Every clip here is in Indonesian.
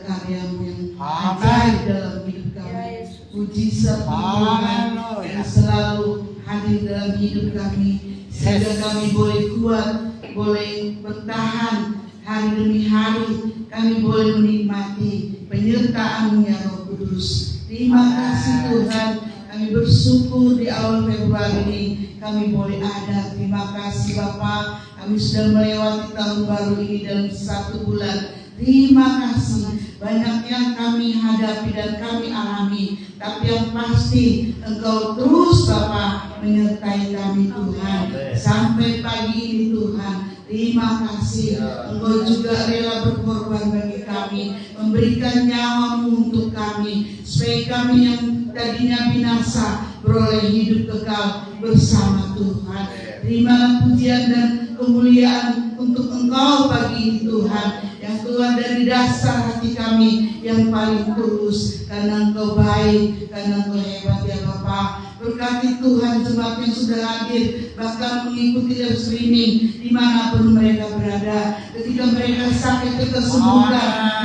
karya-karyamu yang ajaib dalam hidup kami. Mujizat Tuhan yang selalu hadir dalam hidup kami, sehingga kami boleh kuat, boleh bertahan hari demi hari. Kami boleh menikmati penyertaan-Mu ya Roh Kudus. Terima kasih Tuhan. Kami bersyukur di awal Februari ini kami boleh ada. Terima kasih Bapa. Kami sudah melewati tahun baru ini dalam 1 bulan. Terima kasih. Banyak yang kami hadapi dan kami alami, tapi yang pasti Engkau terus Bapa menyertai kami Tuhan sampai pagi ini Tuhan. Terima kasih. Engkau juga rela berkorban bagi kami, memberikan nyawa-Mu untuk kami, supaya kami yang tadinya binasa beroleh hidup kekal bersama Tuhan. Terimalah pujian dan kemuliaan untuk Engkau pagi ini Tuhan, yang keluar dari dasar hati kami yang paling tulus, karena Engkau baik, karena Engkau hebat ya Bapa. Berkati Tuhan jemaat yang sudah hadir, bahkan mengikuti live streaming dimanapun mereka berada. Ketika mereka sakit kesembuhan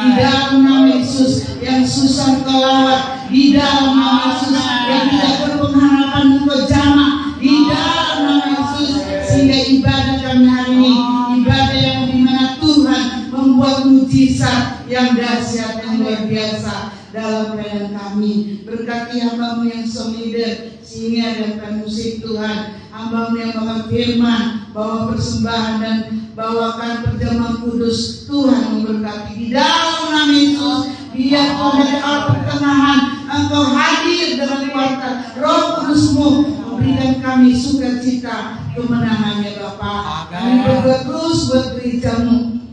di dalam nama Yesus, yang susah Engkau lawat di dalam nama Yesus, yang tidak berpengharapan Engkau jamah di dalam nama Yesus, sehingga ibadah kami hari ini ibadah yang dimana Tuhan membuat mujizat yang dahsyat, yang luar biasa dalam pelayanan kami. Berkati hamba-Mu yang song leader, sehingga ada musik Tuhan, hamba-Mu yang bawa firman, bawa persembahan dan bawakan perjamuan kudus. Tuhan memberkati di dalam nama Yesus. Biar Tuhan dari awal pertengahan Engkau hadir dengan kuasa Roh Kudus-Mu, memberikan kami sukacita kemenangannya Bapa. Kami berdoa terus buat gereja-Mu.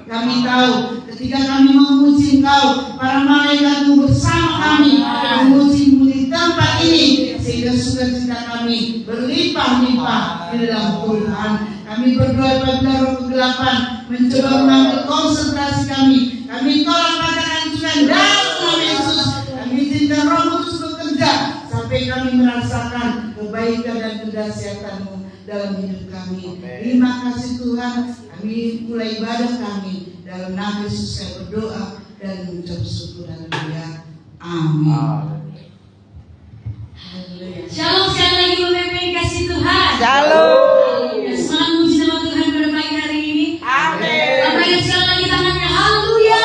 Kami tahu ketika kami memuji Engkau, para malaikat-Mu bersama kami memuji-Mu di tempat ini, sehingga sukacita kami berlimpah-limpah di dalam Tuhan. Kami berdoa apabila roh kegelapan mencoba mengambil konsentrasi kami, kami tolak pada kehancuran dalam nama Yesus. Kami izinkan Roh Kudus bekerja sampai kami merasakan kebaikan dan kedahsyatan-Mu dalam hidup kami. Terima kasih Tuhan. Kami mulai ibadah kami dalam nama Yesus saya berdoa dan mengucap syukur. Haleluya. Amin. Shalom sekali lagi Bapak yang kasih Tuhan. Shalom. Semangat puji nama Tuhan pada pagi hari ini. Amin. Lambaikan sekali lagi tangannya. Haleluya.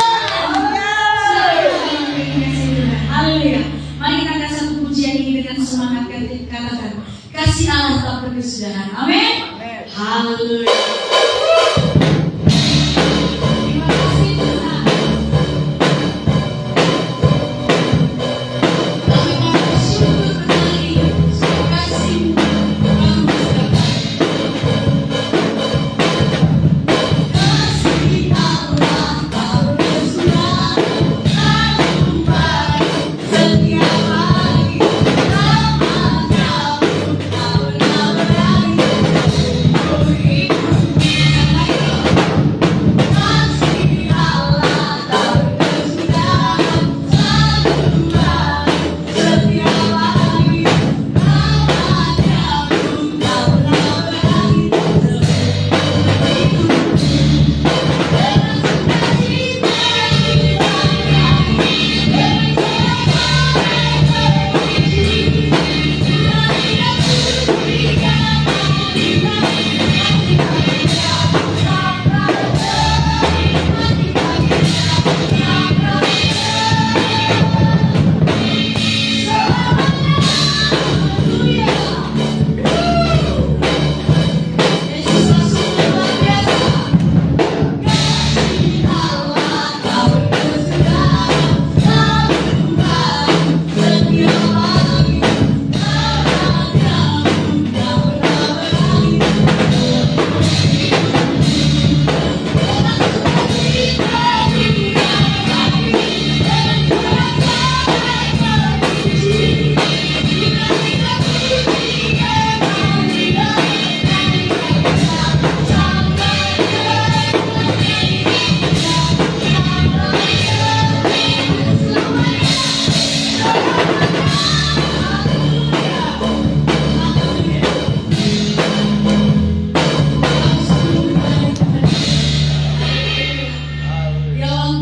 Haleluya. Mari kita angkat satu pujian ini dengan semangat, katakan kasih Allah tak berkesudahan. Amin. Haleluya. Terima kasih Tuhan. Kami mau bersyukur kembali kasih-Mu yang besar. Kasih Allah tak berkesudahan, selalu baik setiap hari. Rahmat-Mu tak pernah berakhir.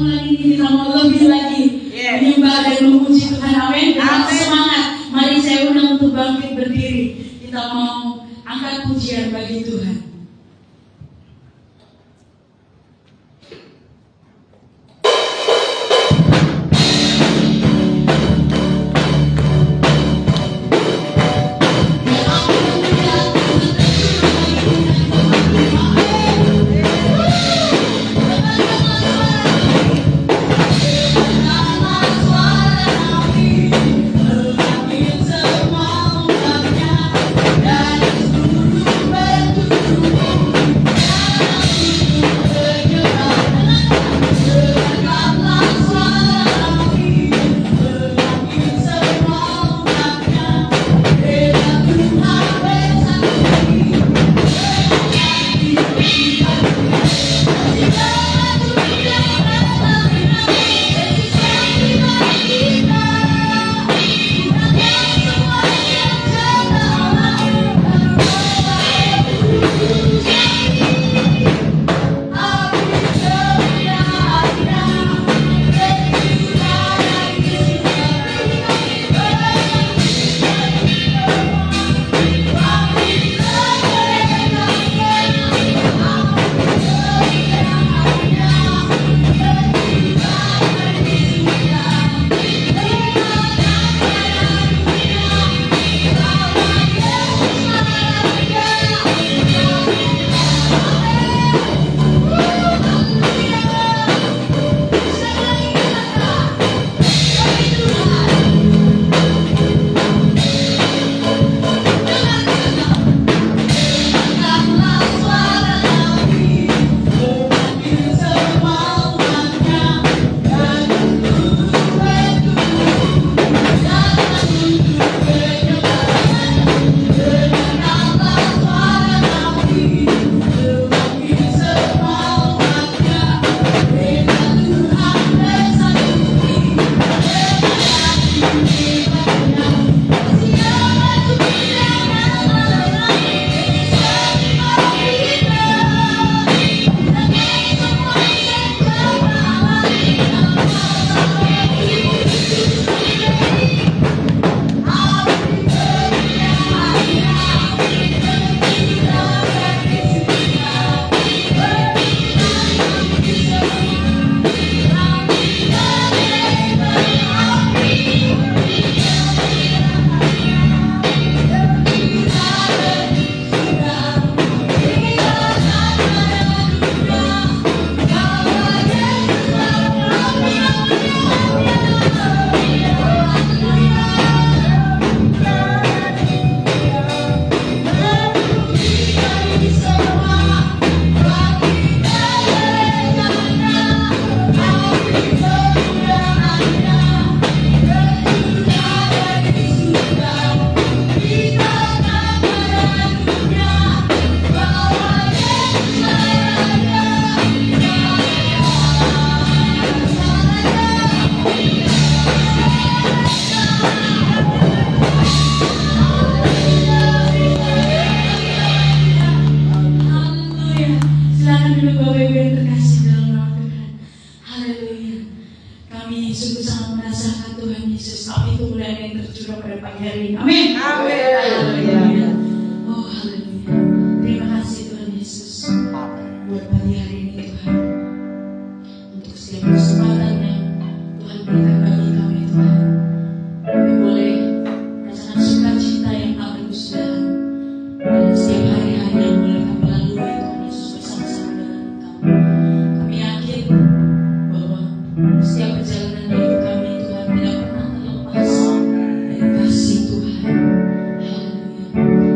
bulan ini kita mau lebih lagi menyembah dan memuji Tuhan. Amin. Dengan semangat, mari saya undang untuk bangkit berdiri. Kita mau angkat pujian bagi Tuhan. Amin. Haleluya. Oh, haleluya. Terima kasih Tuhan Yesus. Buat pagi hari ini Tuhan. Untuk setiap kesempatan yang Tuhan berikan bagi kami Tuhan. Kami boleh merasakan sukacita yang tak berkesudahan. Dan setiap hari-hari yang boleh kami lalui Tuhan Yesus bersama-sama dengan Engkau. Kami yakin bahwa setiap perjalanan hidup kami Tuhan tidak pernah terlepas dari kasih Tuhan. Haleluya.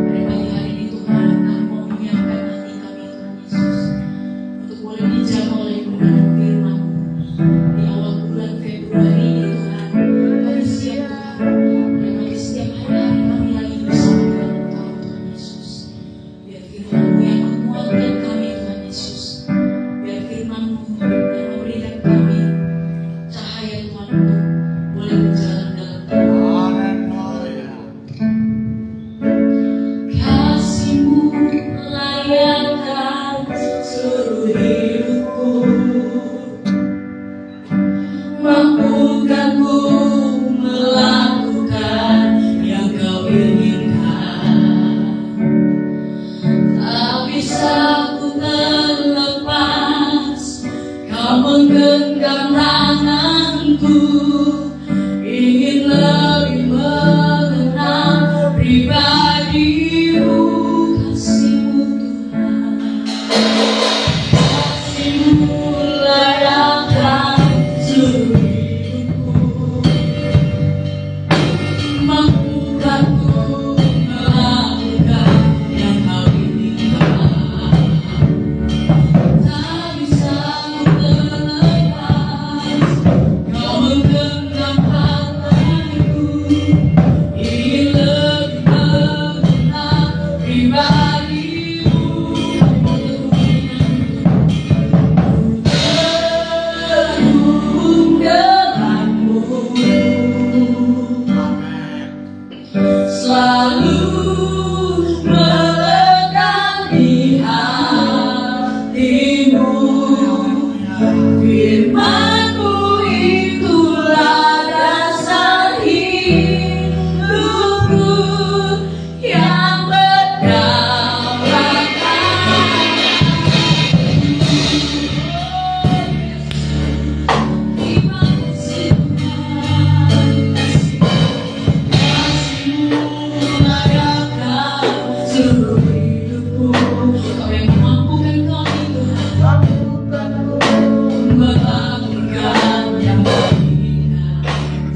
menggenggam tanganku, ingin lebih mengenal pribadi-Mu, kasih-Mu Tuhan. Kasih-Mu layakkan seluruh hidupku, mampukanku melakukan yang Kau inginkan. Tak bisa ku terlepas, Kau menggenggam tanganku, ingin lebih mengenal pribadi-Mu, terhubung denganmu, selalu melekat di hatimu. Firman-Mu itulah dasar hidupku yang berdaulat kasih-Mu layakkan seluruh hidupku. Kau yang memampukan kami Tuhan, melakukan yang Kau inginkan.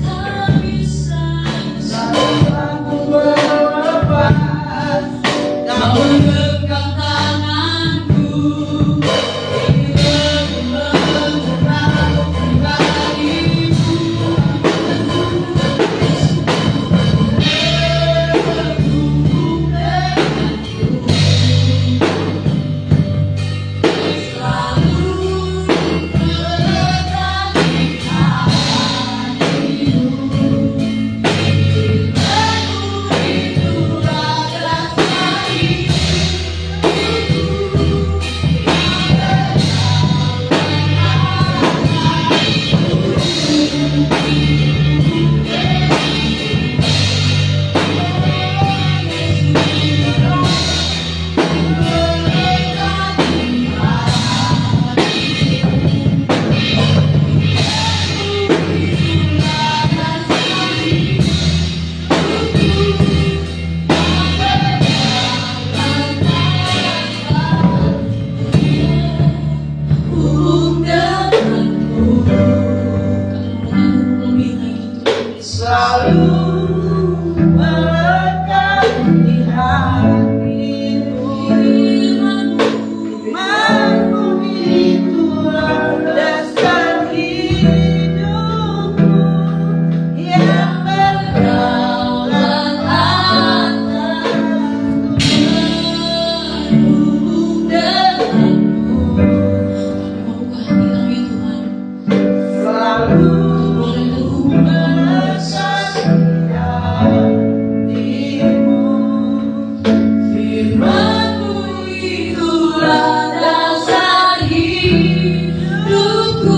Tak bisa ku melepas, Kau menggenggam tanganku, ingin lebih mengenal pribadi-Mu, terhubung denganku, selalu melekat di hatimu. Firman-Mu itulah dasar terhubung denganmu. Selalu melekat di hatimu. Firman-Mu itulah dasar hidupku yang berdaulat atasku, terhubung denganmu. Mampukah hati kami Tuhan, selalu Firman-Mu itulah dasar hidupku.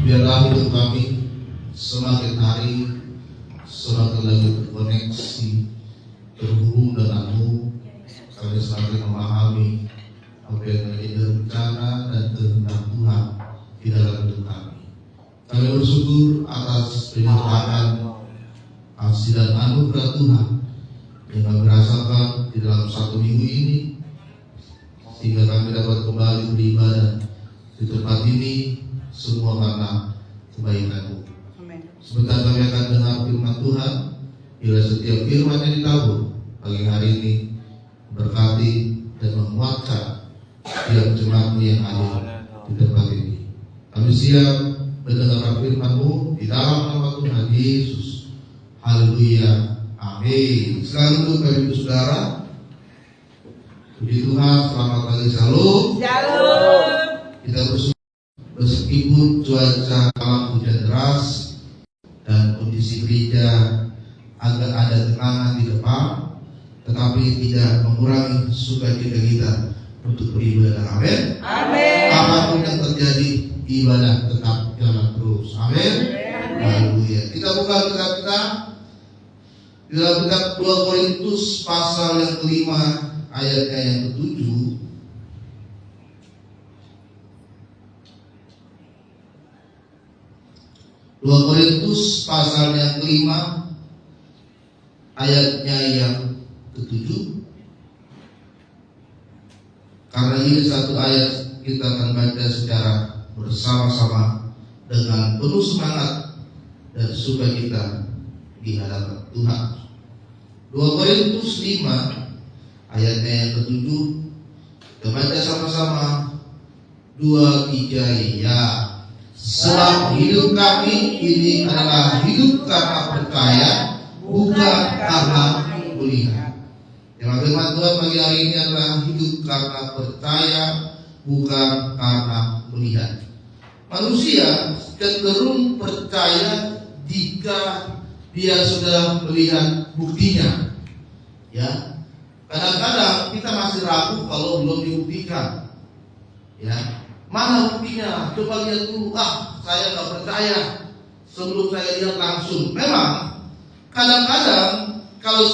Biarlah hidup kami semakin hari semakin lagi terkoneksi, terhubung denganmu. Kami semakin memahami apa yang menjadi rencana dan kehendak Tuhan di dalam hidup kami. Kami bersyukur atas penyertaan, kasih dan anugerah Tuhan yang kami rasakan di dalam satu minggu ini, sehingga kami dapat kembali beribadah di tempat ini, semua karena kebaikan-Mu. Sebentar kami akan dengar firman Tuhan. Bila setiap firman yang ditabur pagi hari ini berkati dan menguatkan tiap jemaatmu yang ada di tempat ini. Kami siap mendengar firman-Mu di dalam nama Tuhan Yesus. Haleluya. Amin. Sekarang untuk Bapak Ibu Saudara, puji Tuhan, selamat pagi, shalom. Kita bersyukur meskipun cuaca malam hujan deras dan kondisi gereja agak ada tenangan di depan, tetapi tidak mengurangi sukacita kita untuk beribadah. Amin. Amin. Apapun yang terjadi, ibadah tetap jalan terus. Amin. Haleluya. Kita buka kitab kita di dalam kitab 2 Korintus pasal yang kelima ayatnya yang ke-7. 2 Korintus pasal yang kelima ayatnya yang ke-7. Karena ini satu ayat kita akan baca secara bersama-sama dengan penuh semangat dan sukacita di hadapan Tuhan. 2 Korintus 5 ayatnya yang ke-7. Kita baca sama-sama. 2, 3, ya. Sebab hidup kami ini adalah hidup karena percaya, bukan karena melihat. Yang firman Tuhan bagi hari ini adalah hidup karena percaya, bukan karena melihat. Manusia cenderung percaya jika dia sudah melihat buktinya. Ya, kadang-kadang kita masih ragu kalau belum dibuktikan. Ya, mana buktinya? Coba lihat dulu. Saya nggak percaya sebelum saya lihat langsung. Memang kadang-kadang kalau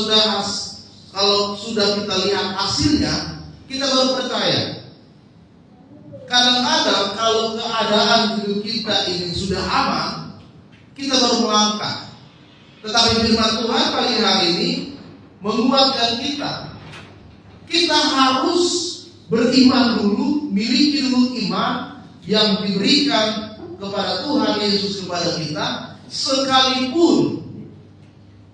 sudah kita lihat hasilnya, kita baru percaya. Kadang-kadang kalau keadaan hidup kita ini sudah aman, kita baru melangkah. Tetapi firman Tuhan pagi hari ini menguatkan kita. Kita harus beriman dulu, miliki dulu iman yang diberikan kepada Tuhan Yesus kepada kita, sekalipun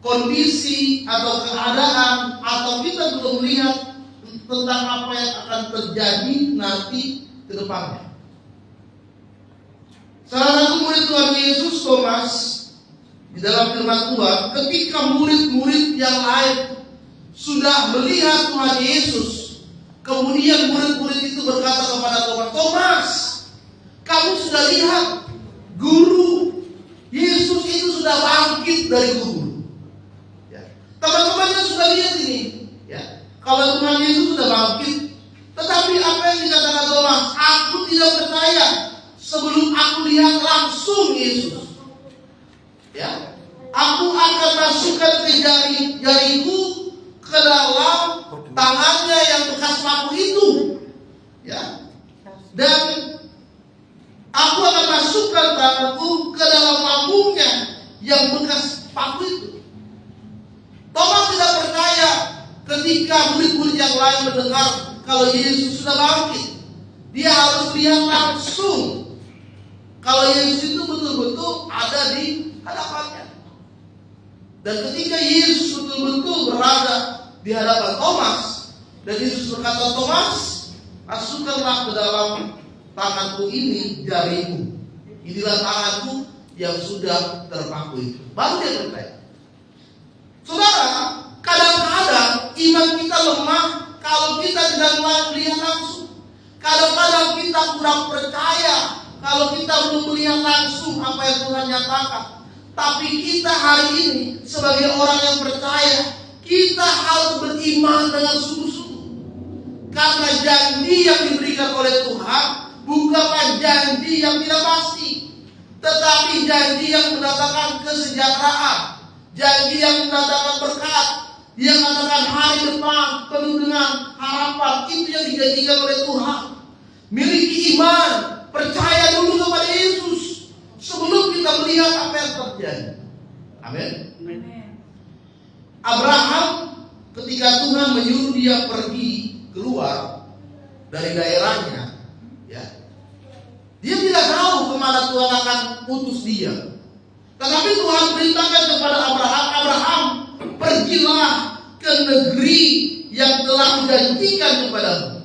kondisi atau keadaan atau kita belum melihat tentang apa yang akan terjadi nanti ke depannya. Salah satu murid Tuhan Yesus, Thomas, di dalam firman Tuhan, ketika murid-murid yang lain sudah melihat Tuhan Yesus, kemudian murid-murid itu berkata kepada Thomas, Thomas, kamu sudah lihat guru Yesus itu sudah bangkit dari kubur. Ya. Teman-temannya sudah lihat ini. Ya. Kalau Tuhan Yesus sudah bangkit, tetapi apa yang dikatakan Thomas, aku tidak percaya sebelum aku lihat langsung Yesus. Ya. Aku akan masukkan ke jariku ke dalam tangannya yang bekas paku itu. Ya. Dan aku akan masukkan tanganku ke dalam lambungnya yang bekas paku itu. Thomas tidak percaya ketika murid-murid yang lain mendengar kalau Yesus sudah bangkit. Dia harus lihat langsung kalau Yesus itu betul-betul ada di hadapannya. Dan ketika Yesus betul-betul berada di hadapan Thomas, dan Yesus berkata, Thomas, masukkanlah ke dalam tanganku ini jarimu. Inilah tanganku yang sudah terpaku itu. Baru dia percaya. Saudara, kadang-kadang iman kita lemah kalau kita tidak melihat langsung. Kadang-kadang kita kurang percaya kalau kita belum melihat langsung apa yang Tuhan nyatakan. Tapi kita hari ini sebagai orang yang percaya, kita harus beriman dengan sungguh-sungguh. Karena janji yang diberikan oleh Tuhan bukanlah janji yang tidak pasti, tetapi janji yang mendatangkan kesejahteraan, janji yang mendatangkan berkat, yang mendatangkan hari depan penuh dengan harapan. Itu yang dijanjikan oleh Tuhan. Miliki iman, percaya dulu kepada Yesus sebelum kita melihat apa yang terjadi. Amin. Abraham ketika Tuhan menyuruh dia pergi keluar dari daerahnya, ya, dia tidak tahu kemana Tuhan akan utus dia. Tetapi Tuhan perintahkan kepada Abraham, pergilah ke negeri yang telah dijanjikan kepadamu.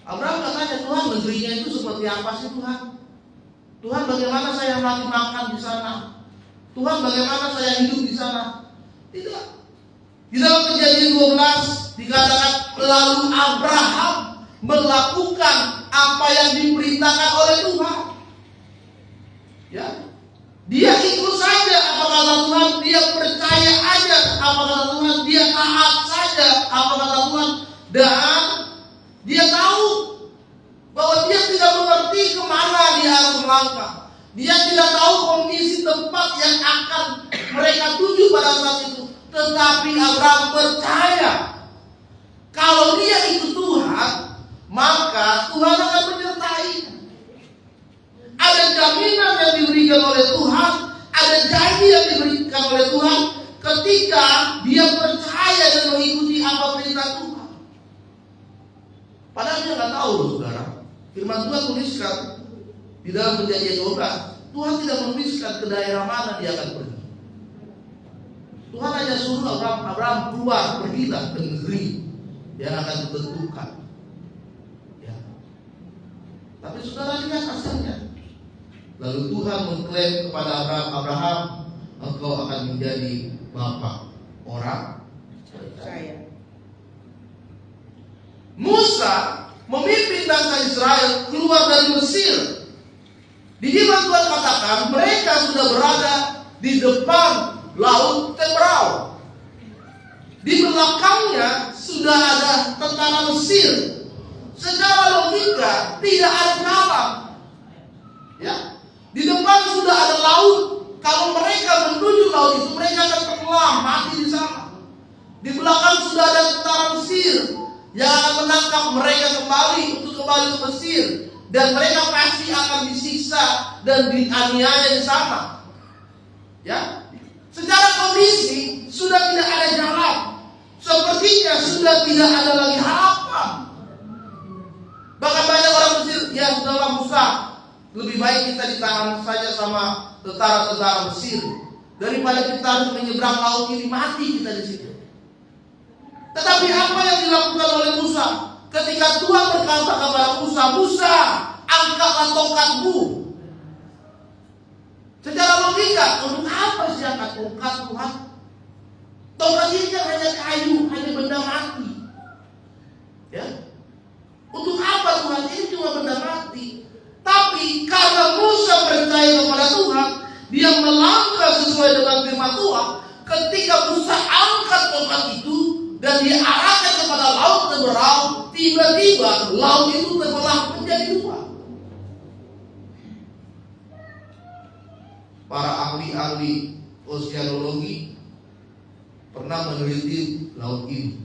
Abraham katanya, Tuhan, negerinya itu seperti apa sih Tuhan? Tuhan, bagaimana saya lagi makan di sana? Tuhan, bagaimana saya hidup di sana? Tidak. Di dalam Kejadian 12 dikatakan, lalu Abraham melakukan apa yang diperintahkan oleh Tuhan. Ya, dia ikut saja apa kata Tuhan, dia percaya aja apa kata Tuhan, dia taat saja apa kata Tuhan, dan dia tahu bahwa dia tidak mengerti kemana dia harus melangkah. Dia tidak tahu kondisi tempat yang akan mereka tuju pada saat itu. Tetapi Abraham percaya kalau dia ikut Tuhan, maka Tuhan akan menyertai. Ada jaminan yang diberikan oleh Tuhan, ada janji yang diberikan oleh Tuhan ketika dia percaya dan mengikuti apa perintah Tuhan. Padahal dia nggak tahu loh saudara. Firman Tuhan tuliskan di dalam Kejadian 12, Tuhan tidak menuliskan ke daerah mana dia akan pergi. Tuhan hanya suruh Abraham keluar, pergilah ke negeri yang akan ditentukan. Ya. Tapi saudara lihat hasilnya. Lalu Tuhan mengklaim kepada Abraham, engkau akan menjadi bapa orang percaya. Musa memimpin bangsa Israel keluar dari Mesir. Di Firman Tuhan katakan mereka sudah berada di depan Laut Tebrau. Di belakangnya sudah ada tentara Mesir. Secara logika tidak ada jalan. Ya, di depan sudah ada laut. Kalau mereka menuju laut itu, mereka akan tenggelam, mati di sana. Di belakang sudah ada tentara Mesir yang akan menangkap mereka kembali untuk kembali ke Mesir, dan mereka pasti akan disiksa dan dianiaya di sana. Ya, secara kondisi sudah tidak ada jalan. Sepertinya sudah tidak ada lagi harapan. Bahkan banyak orang Mesir, ya sudahlah Musa, lebih baik kita ditahan saja sama tentara-tentara Mesir daripada kita harus menyeberang laut ini, mati kita di situ. Tetapi apa yang dilakukan oleh Musa? Ketika Tuhan berkata kepada Musa, Musa, angkatlah tongkatmu. Secara logika, untuk apa sih angkat tongkat Tuhan? Tongkat ini kan hanya kayu, hanya benda mati. Ya, untuk apa Tuhan? Ini cuma benda mati. Tapi karena Musa percaya kepada Tuhan, dia melangkah sesuai dengan firman Tuhan. Ketika Musa angkat tongkat itu dan dia arahkan kepada Laut Tebrau, tiba-tiba laut itu terbelah menjadi dua. Para ahli-ahli oseanologi pernah meneliti laut ini,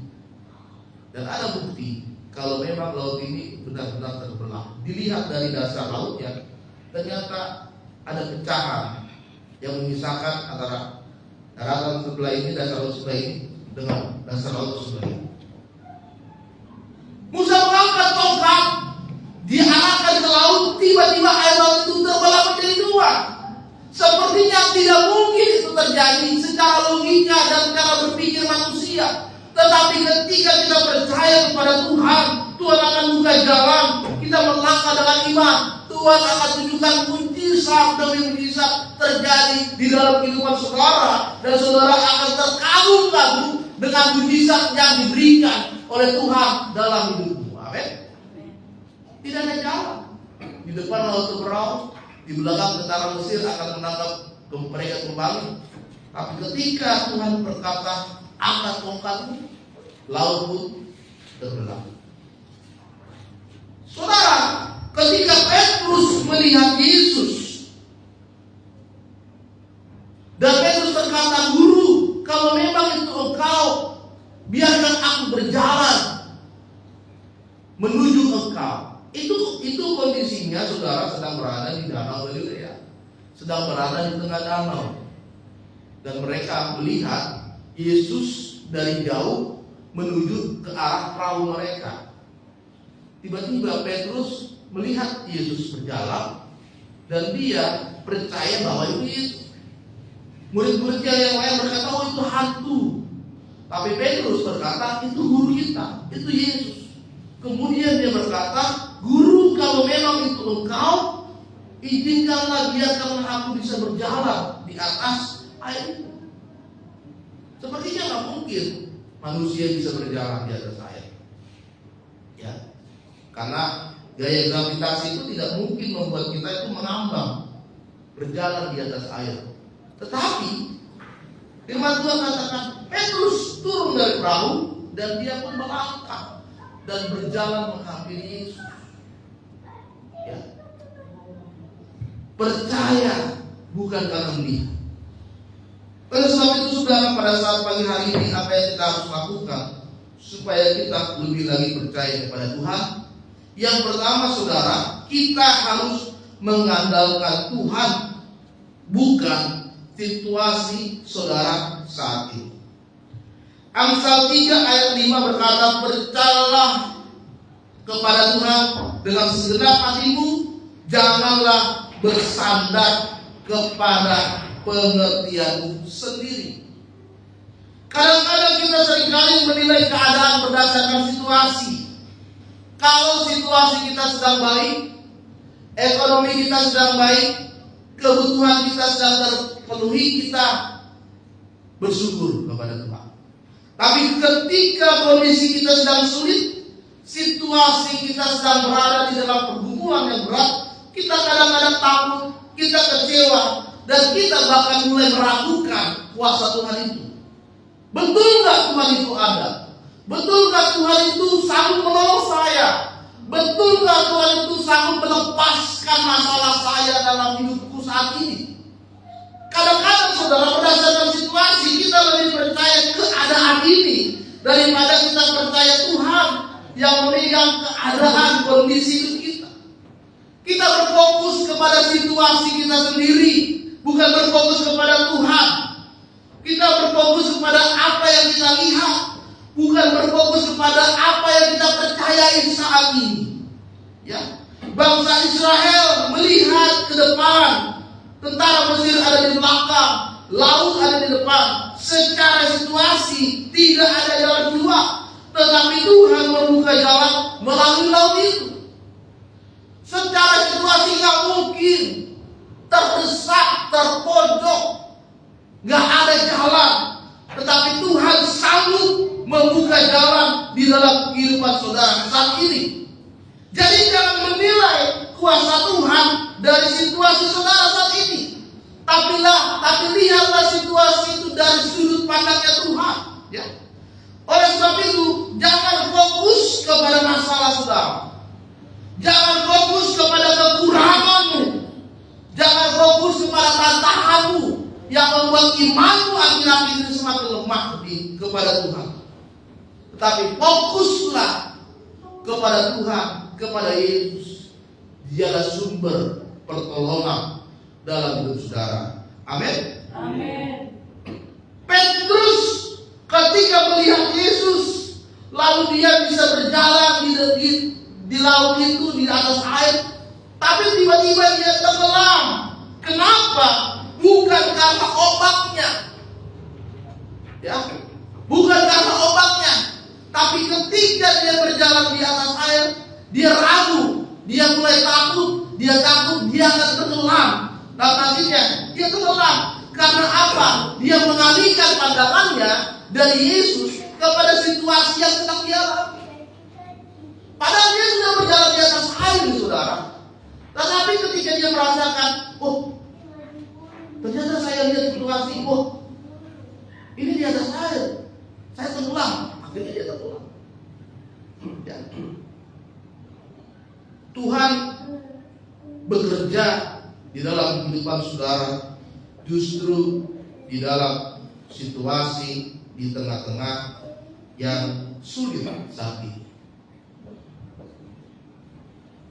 dan ada bukti kalau memang laut ini benar-benar terbelah. Dilihat dari dasar lautnya, ternyata ada pecahan yang memisahkan antara daratan sebelah ini, dasar laut sebelah ini dengan dasar laut sebelah ini. Musa mengangkat tongkat, diarahkan ke laut, tiba-tiba air laut itu terbelah menjadi dua. Sepertinya tidak mungkin itu terjadi secara logika dan cara berpikir manusia. Tetapi ketika kita percaya kepada Tuhan, Tuhan akan buka jalan. Kita melangkah dengan iman. Tuhan akan tunjukkan mujizat demi mujizat terjadi di dalam kehidupan saudara, dan saudara akan terkagum-kagum dengan mujizat yang diberikan oleh Tuhan dalam hidupmu. Amin. Tidak ada jalan. Di depan Laut Tebrau, di belakang tentara Mesir akan menangkap mereka kembali. Tapi ketika Tuhan berkata, angkat tongkatmu, laut pun terbelah. Saudara, ketika Petrus melihat Yesus, dan Petrus berkata, Guru, kalau memang itu engkau, biarkan aku berjalan menuju engkau. Itu kondisinya saudara sedang berada di danau Galilea, sedang berada di tengah danau, dan mereka melihat Yesus dari jauh menuju ke arah perahu mereka. Tiba-tiba Petrus melihat Yesus berjalan, dan dia percaya bahwa itu Yesus. Murid-muridnya yang lain berkata, oh itu hantu. Tapi Petrus berkata, itu guru kita, itu Yesus. Kemudian dia berkata, "Guru, kalau memang itu engkau, izinkanlah biarkanlah aku bisa berjalan di atas air." Sepertinya nggak mungkin manusia bisa berjalan di atas air, ya, karena gaya gravitasi itu tidak mungkin membuat kita itu mengambang, berjalan di atas air. Tetapi firman Tuhan katakan, Petrus turun dari perahu dan dia pun melangkah dan berjalan menghampiri Yesus. Ya. Percaya bukan karena melihat. Oleh sebab itu saudara, pada saat pagi hari ini apa yang kita harus lakukan supaya kita lebih lagi percaya kepada Tuhan? Yang pertama saudara, kita harus mengandalkan Tuhan, bukan situasi saudara saat ini. Amsal 3 ayat 5 berkata, "Percayalah kepada Tuhan dengan segenap hatimu, janganlah bersandar kepada pengertianmu sendiri." Kadang-kadang kita seringkali menilai keadaan berdasarkan situasi. Kalau situasi kita sedang baik, ekonomi kita sedang baik, kebutuhan kita sedang terpenuhi, kita bersyukur kepada Tuhan. Tapi ketika kondisi kita sedang sulit, situasi kita sedang berada di dalam pergumulan yang berat, kita kadang-kadang takut, kita kecewa, dan kita bahkan mulai meragukan kuasa Tuhan itu. Betul nggak Tuhan itu ada? Betul nggak Tuhan itu sanggup menolong saya? Betul nggak Tuhan itu sanggup melepaskan masalah saya dalam hidupku saat ini? Kadang-kadang saudara, berdasarkan situasi kita lebih percaya keadaan ini daripada kita percaya Tuhan yang memegang keadaan kondisi hidup kita. Kita berfokus kepada situasi kita sendiri, bukan berfokus kepada Tuhan. Kita berfokus kepada apa yang kita lihat, bukan berfokus kepada apa yang kita percayai saat ini. Ya, bangsa Israel melihat ke depan, tentara Mesir ada di belakang, laut ada di depan. Secara situasi tidak ada jalan keluar, tetapi Tuhan membuka jalan melalui laut itu. Secara situasi nggak mungkin, terdesak, terpojok, nggak ada jalan, tetapi Tuhan sanggup membuka jalan di dalam kehidupan saudara saat ini. Jadi jangan menilai kuasa Tuhan dari situasi saudara saat ini, tapi lihatlah situasi itu dari sudut pandangnya Tuhan. Ya. Oleh sebab itu, jangan fokus kepada masalah saudara, jangan fokus kepada kekuranganmu, jangan fokus kepada tantanganmu yang membuat imanmu akhir-akhir ini semakin lemah kepada Tuhan. Tetapi fokuslah kepada Tuhan, kepada Yesus. Dialah sumber pertolongan dalam hidup saudara. Amin. Amin. Petrus ketika melihat Yesus, lalu dia bisa berjalan di laut itu, di atas air, tapi tiba-tiba dia tenggelam. Kenapa? Bukan karena obatnya, ya, bukan karena obatnya, tapi ketika dia berjalan di atas air, dia ragu, dia mulai takut, dia akan tenggelam. Dan akhirnya dia tenggelam. Karena apa? Dia mengalihkan pandangannya dari Yesus kepada situasi yang sedang dia alami. Padahal dia sudah berjalan di atas air, saudara. Tetapi ketika dia merasakan, oh, ternyata saya lihat situasi, oh, ini di atas air, saya tenggelam. Akhirnya dia tenggelam. Ya. Tuhan bekerja di dalam kehidupan saudara, justru di dalam situasi di tengah-tengah yang sulit saat ini.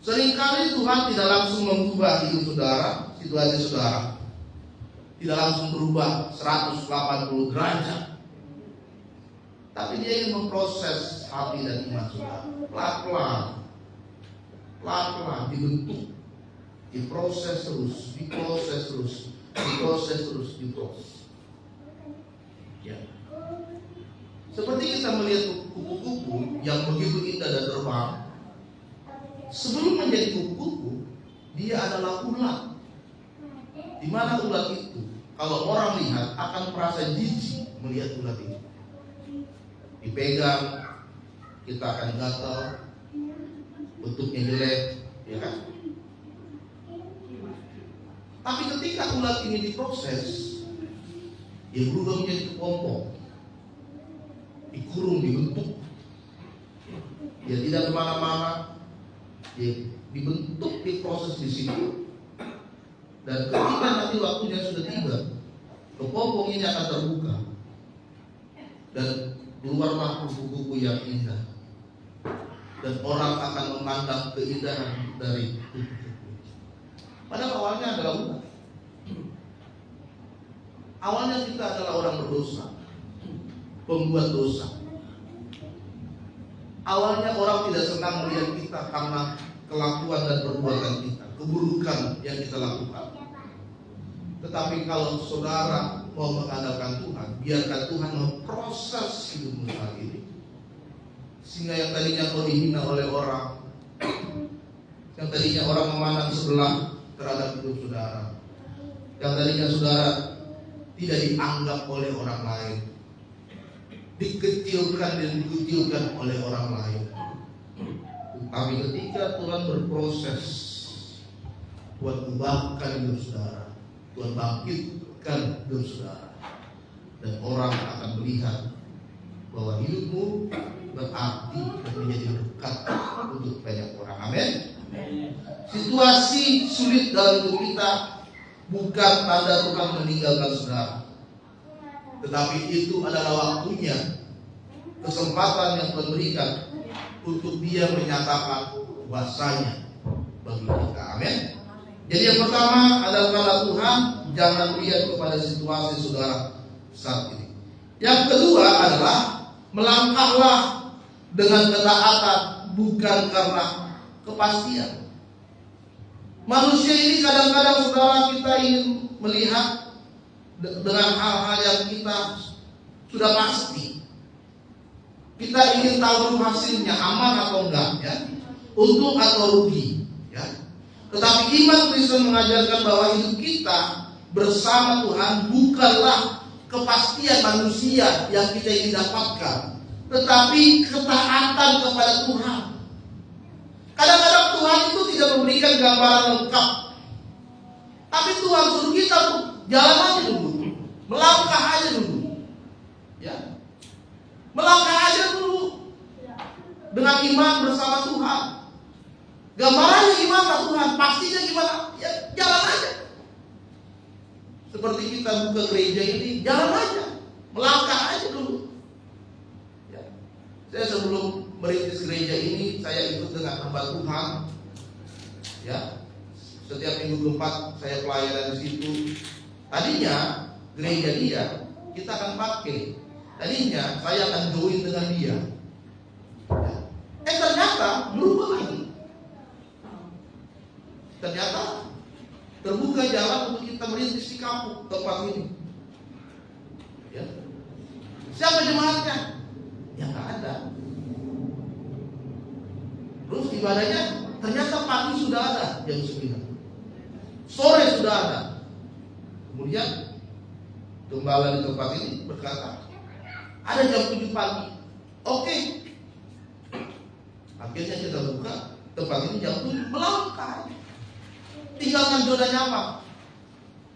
Seringkali Tuhan tidak langsung mengubah hidup saudara, situasi saudara, tidak langsung berubah 180 derajat. Tapi dia ingin memproses hati dan iman saudara, pelan-pelan dibentuk, diproses terus. Ya. Seperti kita melihat kupu-kupu yang begitu indah dan terbang, sebelum menjadi kupu-kupu, dia adalah ulat. Di mana ulat itu, kalau orang lihat akan merasa jijik melihat ulat itu. Dipegang, kita akan gatal, bentuknya jelek, ya kan? Tapi ketika ulat ini diproses, dia berubah menjadi kepompong, dikurung, dibentuk. Dia tidak kemana-mana, dia dibentuk, diproses di situ. Dan ketika nanti waktunya sudah tiba, kepompong ini akan terbuka dan keluarlah kupu-kupu yang indah. Dan orang akan memandang keindahan dari kupu-kupu. Padahal awalnya adalah ulat. Awalnya kita adalah orang berdosa, pembuat dosa. Awalnya orang tidak senang melihat kita karena kelakuan dan perbuatan kita, keburukan yang kita lakukan. Tetapi kalau saudara mau mengandalkan Tuhan, biarkan Tuhan memproses hidupmu saat ini. Sehingga yang tadinya kau dihina oleh orang, yang tadinya orang memandang sebelah terhadap hidup saudara, yang tadinya saudara tidak dianggap oleh orang lain, dikecilkan dan dikucilkan oleh orang lain. Tapi ketika Tuhan berproses, Tuhan ubahkan hidup saudara, Tuhan bangkitkan hidup saudara, dan orang akan melihat bahwa hidupmu berarti dan menjadi berkat untuk banyak orang. Amin. Situasi sulit dalam hidup kita bukan tanda Tuhan meninggalkan saudara, tetapi itu adalah waktunya, kesempatan yang Tuhan berikan untuk Dia menyatakan kuasanya bagi kita. Amin. Jadi yang pertama adalah kata Tuhan, jangan lihat kepada situasi saudara saat ini. Yang kedua adalah melangkahlah dengan ketaatan, bukan karena kepastian. Manusia ini kadang-kadang saudara kita ingin melihat dengan hal-hal yang kita sudah pasti. Kita ingin tahu hasilnya aman atau enggak, ya, untung atau rugi, ya. Tetapi iman Kristen mengajarkan bahwa hidup kita bersama Tuhan bukanlah kepastian manusia yang kita ingin dapatkan, tetapi ketaatan kepada Tuhan. Kadang-kadang Tuhan itu tidak memberikan gambaran lengkap, tapi Tuhan suruh kita jalan aja dulu, melangkah aja dulu, ya, melangkah aja dulu dengan iman bersama Tuhan. Gambarannya gimana Tuhan? Pastinya gimana? Ya jalan aja. Seperti kita buka gereja ini, jalan aja, melangkah aja dulu. Ya. Saya sebelum merintis gereja ini, saya ikut dengan hamba Tuhan. Ya, setiap minggu keempat saya pelayanan di situ. Tadinya gereja dia kita akan pakai. Tadinya saya akan join dengan dia. Ya. Ternyata berubah lagi. Ternyata terbuka jalan untuk kita merintis di kampung tempat ini. Ya. Siapa jemaatnya? Ya nggak ada. Terus ibadahnya ternyata pagi sudah ada jam 9, sore sudah ada. Kemudian gembala di tempat ini berkata, ada jam 7 pagi. Oke. Akhirnya kita buka tempat ini jam 7, melangkah. Tinggalkan zona nyaman.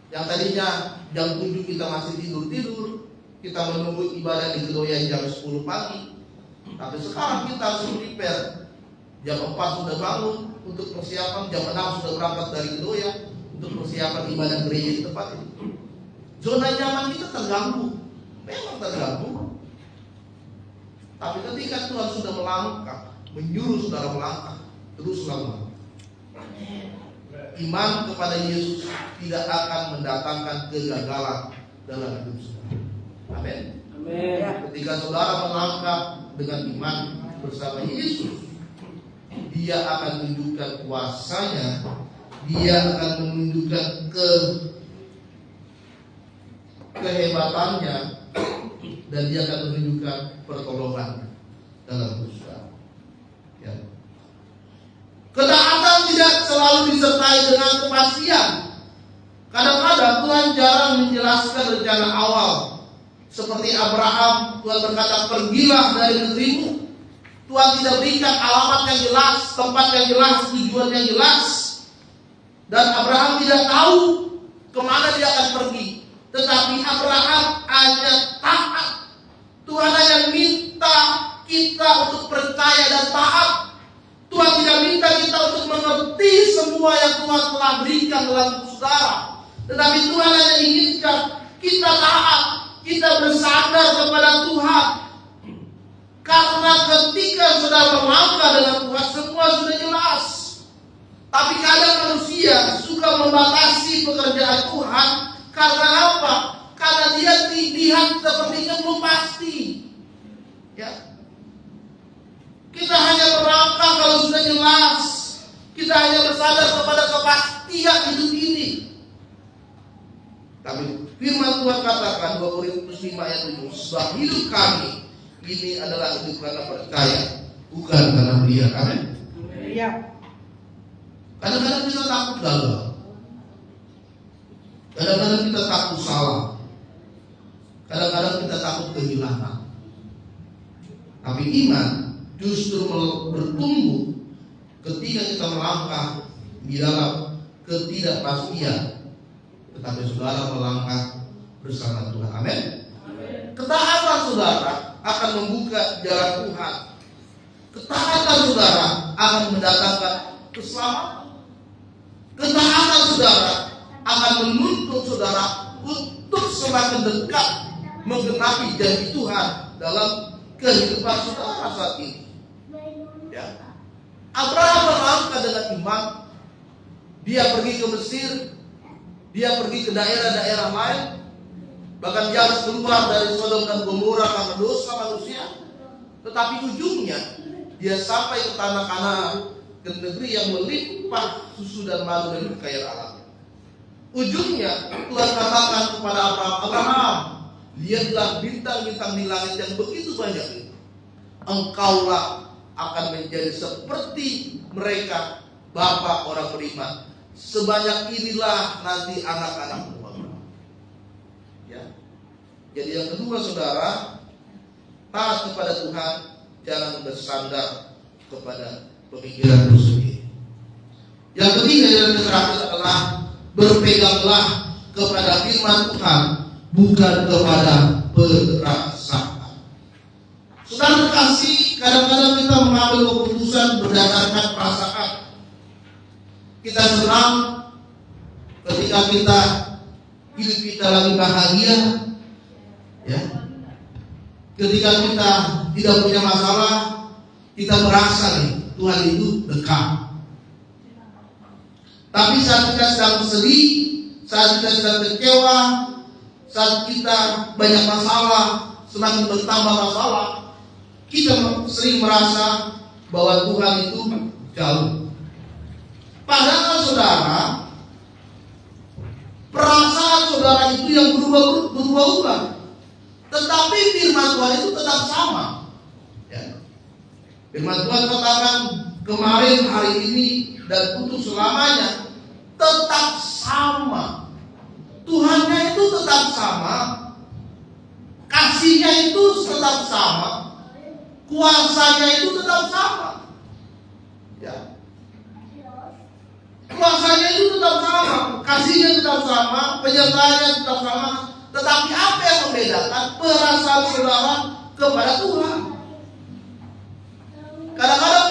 Yang tadinya jam 7 kita masih tidur-tidur, kita menunggu ibadah di Kedoya jam 10 pagi. Tapi sekarang kita harus prepare. Jam 4 sudah bangun untuk persiapan, jam 6 sudah berangkat dari Kedoya untuk persiapan ibadah gereja di tempat ini. Zona nyaman kita terganggu, memang terganggu. Tapi ketika Tuhan sudah melangkah, menyuruh saudara melangkah, teruslah melangkah. Iman kepada Yesus tidak akan mendatangkan kegagalan dalam hidup saudara. Amin. Ketika saudara melangkah dengan iman bersama Yesus, Dia akan menunjukkan kuasanya, Dia akan menunjukkan kehebatannya, dan Dia akan menunjukkan pertolongan dalam hidup saudara. Ya. Ketaatan tidak selalu disertai dengan kepastian. Kadang-kadang Tuhan jarang menjelaskan rencana awal. Seperti Abraham, Tuhan berkata, pergilah dari negerimu. Tuhan tidak berikan alamat yang jelas, tempat yang jelas, tujuan yang jelas. Dan Abraham tidak tahu kemana dia akan pergi. Tetapi Abraham hanya taat. Tuhan hanya minta kita untuk percaya dan taat. Tuhan tidak minta kita untuk mengerti semua yang Tuhan telah berikan dalam hidup saudara. Tetapi Tuhan hanya inginkan kita taat, kita bersandar kepada Tuhan. Karena ketika saudara melangkah dengan Tuhan, semua sudah jelas. Tapi kadang manusia suka membatasi pekerjaan Tuhan. Karena apa? Karena dia dilihat sepertinya belum pasti. Ya. Kita hanya melangkah kalau sudah jelas. Kita hanya bersandar kepada kepastian hidup ini. Tapi firman Tuhan katakan 2 Korintus 5 ayat 7, sebab hidup kami ini adalah hidup karena percaya, bukan karena melihat. Amin. Iya. Kadang-kadang kita takut gagal. Kadang-kadang kita takut salah. Kadang-kadang kita takut kehilangan. Tapi iman justru bertumbuh ketika kita melangkah di dalam ketidakpastian. Tetapi saudara melangkah bersama Tuhan. Amin. Ketaatan saudara akan membuka jalan Tuhan. Ketaatan saudara akan mendatangkan keselamatan. Ketaatan saudara akan menuntut saudara untuk semakin dekat menggenapi janji Tuhan dalam kehidupan saudara saat ini. Ya. Abraham melangkah dengan iman. Dia pergi ke Mesir, dia pergi ke daerah-daerah lain, bahkan dia harus keluar dari Sodom dan Gomora karena dosa manusia. Tetapi ujungnya dia sampai ke tanah Kanaan, ke negeri yang melimpah susu dan madu dan kekayaan alam. Ujungnya Tuhan katakan kepada Abraham, lihatlah bintang-bintang di langit yang begitu banyak itu. Engkaulah akan menjadi seperti mereka, bapa orang beriman. Sebanyak inilah nanti anak-anakmu. Ya. Jadi yang kedua saudara, taat kepada Tuhan, jangan bersandar kepada pemikiran sendiri. Yang ketiga yang terakhir adalah berpeganglah kepada firman Tuhan, bukan kepada perasaan. Saudara terkasih, kadang-kadang kita mengambil keputusan berdasarkan perasaan. Kita senang ketika kita hidup kita lagi bahagia, ya. Ketika kita tidak punya masalah, kita merasa nih Tuhan itu dekat. Tapi saat kita sedang sedih, saat kita sedang kecewa, saat kita banyak masalah, semakin bertambah masalah, kita sering merasa bahwa Tuhan itu jauh. Padahal saudara, perasaan saudara itu yang berubah-ubah. Tetapi firman Tuhan itu tetap sama. Ya. Firman Tuhan katakan kemarin, hari ini, dan untuk selamanya tetap sama. Tuhannya itu tetap sama. Kasihnya itu tetap sama. Kuasanya itu tetap sama. Ya. Kuasanya itu tetap sama, kasihnya tetap sama, penyertaannya tetap sama. Tetapi apa yang membedakan perasaan saudara kepada Tuhan? Kadang-kadang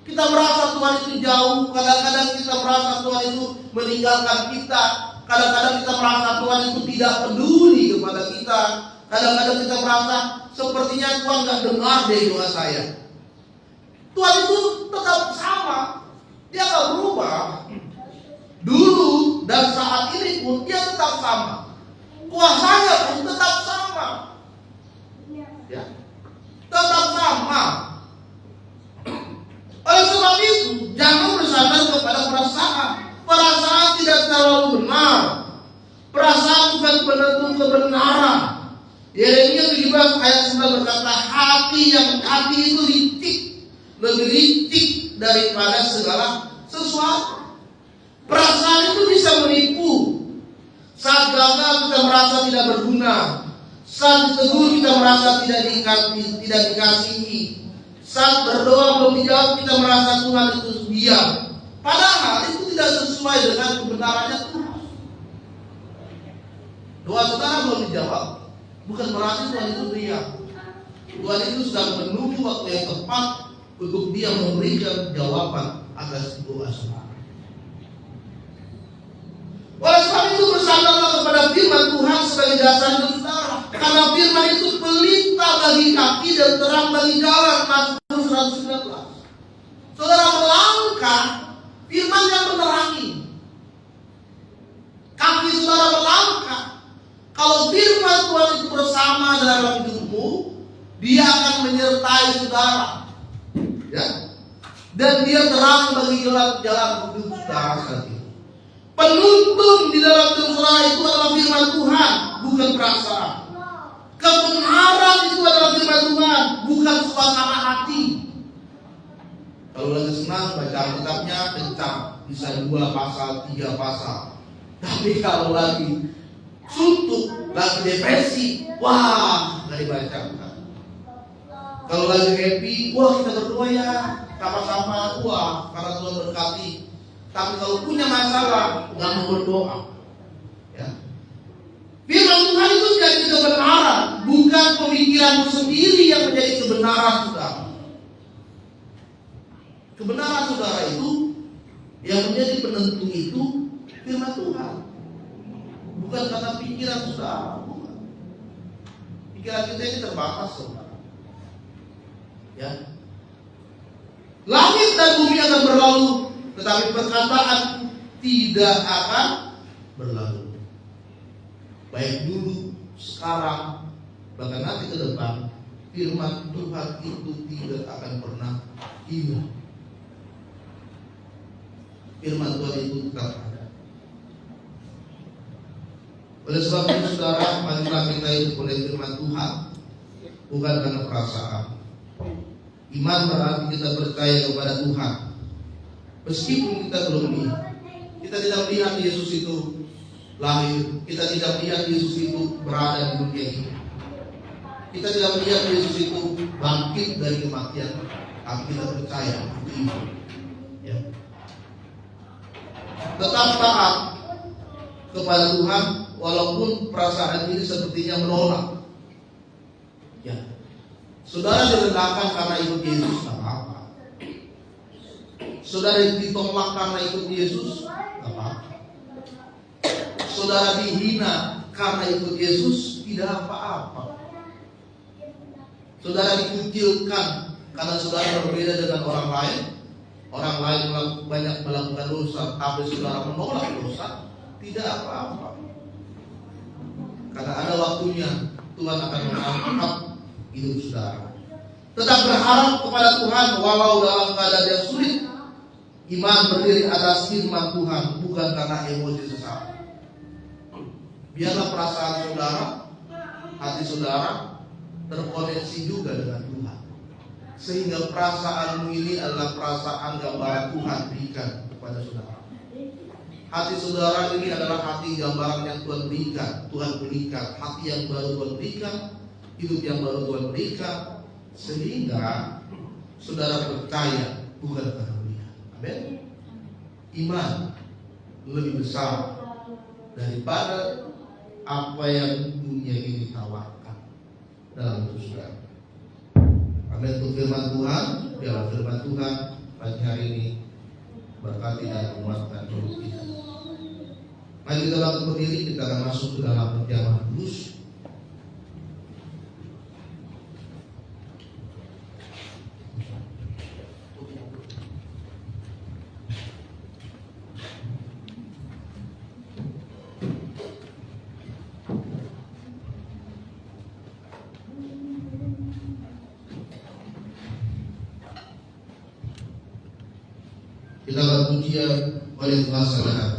kita merasa Tuhan itu jauh, kadang-kadang kita merasa Tuhan itu meninggalkan kita, kadang-kadang kita merasa Tuhan itu tidak peduli kepada kita, kadang-kadang kita merasa sepertinya Tuhan gak dengar deh doa saya. Tuhan itu tetap sama. Dia akan berubah. Dulu dan saat ini pun dia tetap sama. Kuasanya pun tetap sama. Ya. Tetap sama. Oleh sebab itu, jangan bersandar kepada perasaan. Perasaan tidak terlalu benar. Perasaan bukan penentu kebenaran. Yeremia 17 ayat 9 berkata, hati itu licik, lebih licik daripada segala sesuatu. Perasaan itu bisa menipu. Saat gagal kita merasa tidak berguna. Saat ditegur kita merasa tidak dikasihi. Saat berdoa belum dijawab kita merasa Tuhan itu diam. Padahal itu tidak sesuai dengan kebenarannya Tuhan. Doa saudara belum dijawab, bukan berarti Tuhan itu diam. Tuhan itu sedang menunggu waktu yang tepat untuk Dia memberikan jawaban atas doa saudara. Oleh sebab itu bersandarlah kepada firman Tuhan sebagai dasar hidup saudara. Karena firman itu pelita bagi kaki dan terang bagi jalan. Mazmur 119. Saudara melangkah, firman yang menerangi. Kaki saudara melangkah. Kalau firman Tuhan itu bersama dalam hidupmu, Dia akan menyertai saudara. Ya. Dan Dia terang bagi jalan hidup saudara saat ini. Penuntun di dalam hidup saudara itu adalah firman Tuhan, bukan perasaan. Kebenaran itu adalah firman Tuhan, bukan suasana hati. Kalau lagi senang baca Alkitabnya kencang, bisa 2 pasal, 3 pasal. Tapi kalau lagi suntuk, lagi depresi, wah, nggak dibaca. Kalau lagi happy, wah kita berdoa ya, sama-sama, wah, karena Tuhan berkati. Tapi kalau punya masalah, nggak mau berdoa. Ya. Firman Tuhan itu menjadi kebenaran, bukan pemikiranmu sendiri yang menjadi kebenaran saudara. Kebenaran saudara itu yang menjadi penentu itu firman Tuhan, bukan karena pikiran saudara. Bukan. Pikiran kita ini terbatas saudara. Ya. Langit dan bumi akan berlalu, tetapi perkataan tidak akan berlalu. Baik dulu, sekarang, bahkan nanti ke depan, firman Tuhan itu tidak akan pernah hilang. Firman Tuhan itu tetap ada. Oleh sebab itu saudara, marilah kita hidup oleh firman Tuhan, bukan karena perasaan. Iman berarti kita percaya kepada Tuhan. Meskipun kita belum lihat, kita tidak melihat Yesus itu lahir, kita tidak melihat Yesus itu berada di dunia ini, kita tidak melihat Yesus itu bangkit dari kematian, tapi kita percaya itu. Ya. Tetap taat kepada Tuhan walaupun perasaan ini sepertinya menolak. Ya. Saudara direndahkan karena ikut Yesus, tidak apa-apa. Saudara ditolak karena ikut Yesus, tidak apa-apa. Saudara dihina karena ikut Yesus, tidak apa-apa. Saudara dikucilkan karena saudara berbeda dengan orang lain. Orang lain banyak melakukan dosa, tapi saudara menolak dosa, tidak apa-apa. Karena ada waktunya Tuhan akan mengangkat hidup saudara. Tetap berharap kepada Tuhan walau dalam keadaan yang sulit. Iman berdiri atas firman Tuhan, bukan karena emosi sesaat. Biarlah perasaan saudara, hati saudara terkoneksi juga dengan Tuhan, sehingga perasaanmu ini adalah perasaan gambaran Tuhan berikan kepada saudara. Hati saudara ini adalah hati gambaran yang Tuhan berikan. Tuhan berikan hati yang baru Tuhan berikan, hidup yang baru Tuhan berikan, sehingga saudara percaya bukan karena melihat. Amin. Iman lebih besar daripada apa yang dunia ini tawarkan dalam hidup saudara. Amin. Untuk firman Tuhan, biarlah firman Tuhan pagi hari ini berkati dan menguatkan hidup kita. Mari kita bangkit berdiri, kita akan masuk ke dalam perjamuan kudus. Kita berpujian oleh kuasa Tuhan.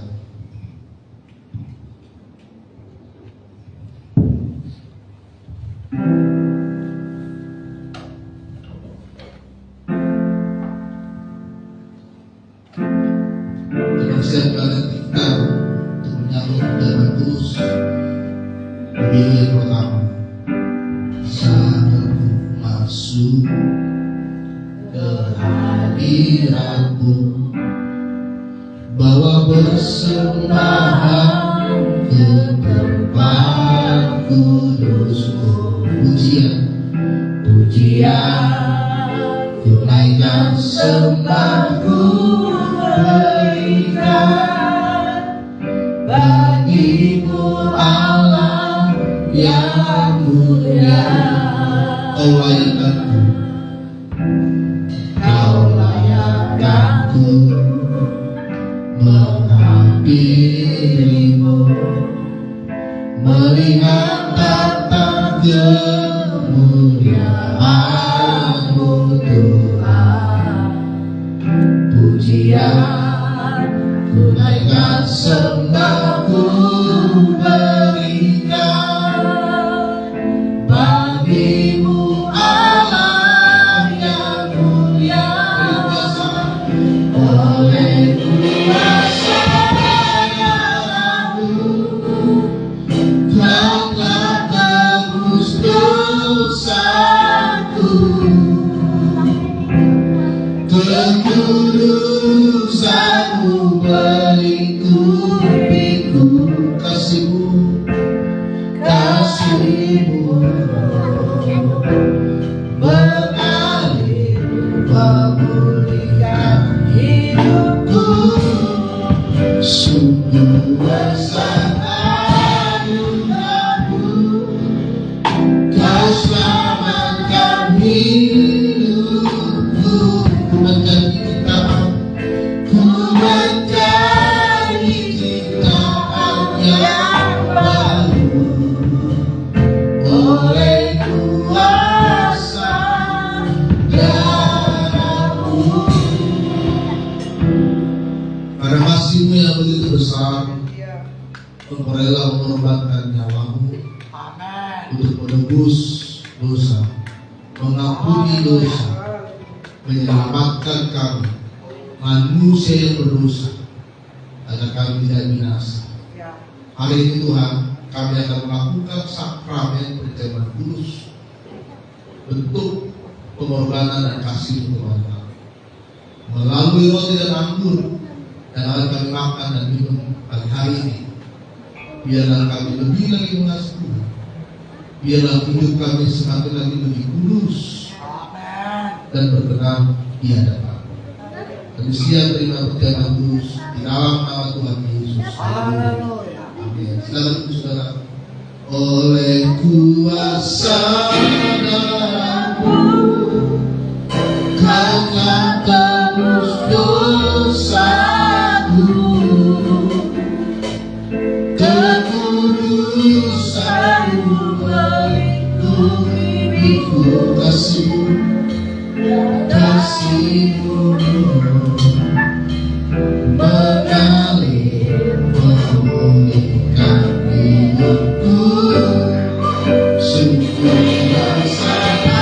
persiapkan kita untuk menyambut kedatangan Kudus. Pemilu yang pertama, saat masuk ke hadirat-Mu, bawa persembahan ke tempat kudus-Mu. Pujian, tunaikan sembahku berikan bagi-Mu Allah yang mulia. Kau layakkan-Ku, Kau layakkan-Ku menghampiri-Mu, melihat tata kemuliaan-Mu Tuhan. Pujian, tunaikan sembahku berikan bagi-Mu Allah yang mulia. Oleh kuasa darah-Mu Kau telah tebus dosaku, kekudusan-Mu melingkupiku. Kasih-Mu mengalir memulihkan hidupku. Sungguh besar anugerah-Mu, Kau selamatkan hidupku. Ku mencari ciptaan yang baru oleh kuasa darah-Mu. Karena kasih-Mu yang begitu besar, Engkau rela mengorbankan nyawa-Mu untuk menebus dosa, mengampuni dosa, menyelamatkan kami manusia yang berdosa agar kami tidak binasa. Hari ini Tuhan, kami akan melakukan sakramen perjamuan kudus, bentuk pengorbanan dan kasih kepada kami. Melalui roti dan anggur yang akan kami makan dan minum pada hari ini, biarlah kami lebih lagi mengasihi Tuhan. Biarlah hidup kami semakin lagi lebih kudus dan berkenan di hadapan. Kami siap terima perjamuan kudus di dalam nama Tuhan Yesus. Amin. Silakan saudara. Oleh kuasa darah-Mu, Kau telah tebus dosaku, kekudusan-Mu melingkupiku. Kasih-Mu mengalir memulihkan hidupku. Sungguh besar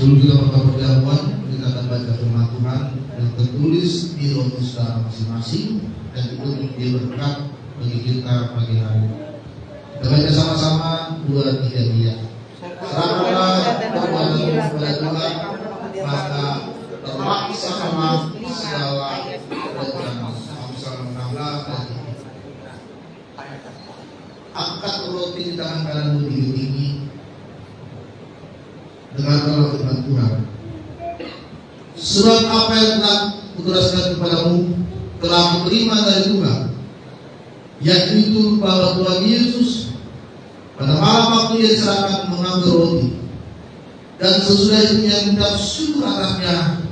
Sebelum kita membuka perjamuan, kita akan baca firman Tuhan yang tertulis di roh saudara masing-masing dan itu menjadi berkat bagi kita pagi hari ini. Kita baca sama-sama 2-3 ayat. Serahkanlah kekuatan kepada Tuhan, maka terlaksana segala rencana. Amsal 16 ayat 3. Angkat roti di tangan kananmu tinggi-tinggi. Dengarkanlah firman Tuhan. Sebab apa yang telah kutugaskan kepadamu telah kuterima dari Tuhan, yaitu bahwa Tuhan Yesus pada malam waktu ia diserahkan mengambil roti, dan sesudah itu ia mengucap syukur atasnya,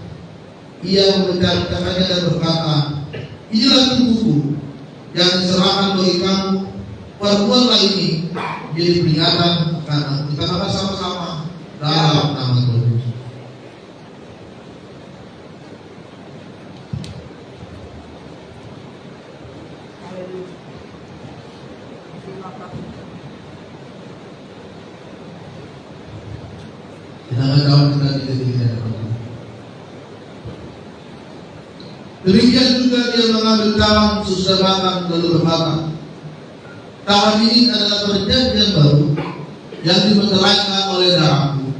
ia memecah-mecahkannya dan berkata, inilah tubuhku yang diserahkan bagi kamu, perbuatlah ini menjadi peringatan akan aku. Kita akan sama-sama dalam nama Tuhan Yesus. Kita akan jawab kita tidak dapat. Demikian juga dia mengambil cawan sesudah makan lalu berkata, cawan ini adalah perjanjian baru yang dimeteraikan oleh darahku.